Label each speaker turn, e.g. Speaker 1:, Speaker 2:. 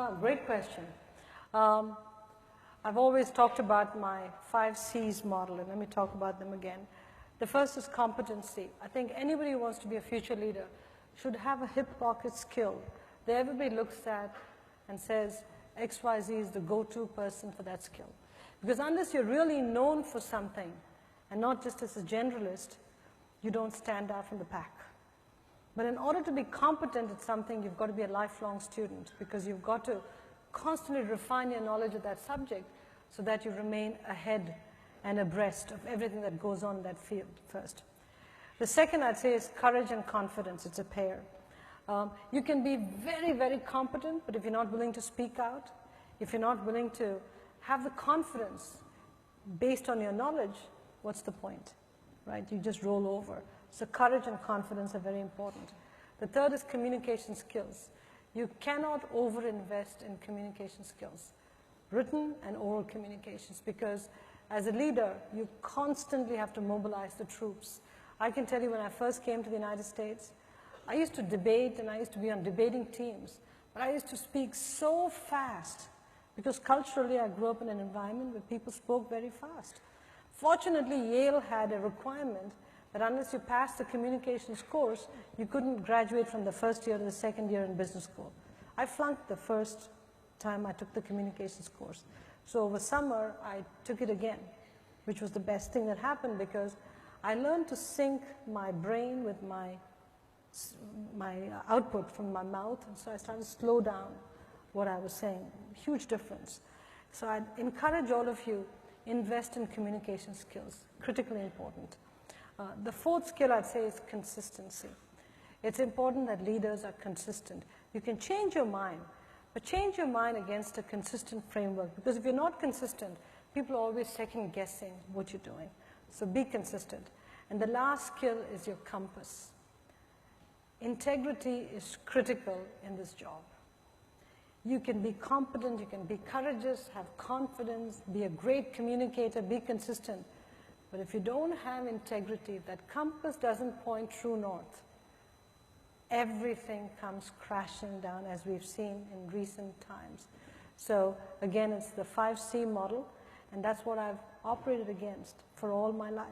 Speaker 1: Great question. Um, I've always talked about my 5 C's model, and let me talk about them again. The first is competency. I think anybody who wants to be a future leader should have a hip pocket skill that everybody looks at and says XYZ is the go-to person for that skill. Because unless you're really known for something, and not just as a generalist, you don't stand out from the pack. But in order to be competent at something, you've got to be a lifelong student, because you've got to constantly refine your knowledge of that subject so that you remain ahead and abreast of everything that goes on in that field first. The second, I'd say, is courage and confidence. It's a pair. You can be very, very competent, but if you're not willing to speak out, if you're not willing to have the confidence based on your knowledge, what's the point, right? You just roll over. So courage and confidence are very important. The third is communication skills. You cannot overinvest in communication skills, written and oral communications, because as a leader, you constantly have to mobilize the troops. I can tell you when I first came to the United States, I used to debate and I used to be on debating teams, but I used to speak so fast because culturally I grew up in an environment where people spoke very fast. Fortunately, Yale had a requirement that unless you passed the communications course, you couldn't graduate from the first year to the second year in business school. I flunked the first time I took the communications course. So over summer, I took it again, which was the best thing that happened because I learned to sync my brain with my output from my mouth, and so I started to slow down what I was saying. Huge difference. So I'd encourage all of you, invest in communication skills, critically important. The fourth skill I'd say is consistency. It's important that leaders are consistent. You can change your mind, but change your mind against a consistent framework, because if you're not consistent, people are always second guessing what you're doing. So be consistent. And the last skill is your compass. Integrity is critical in this job. You can be competent, you can be courageous, have confidence, be a great communicator, be consistent. But if you don't have integrity, if that compass doesn't point true north, everything comes crashing down, as we've seen in recent times. So again, it's the 5C model, and that's what I've operated against for all my life.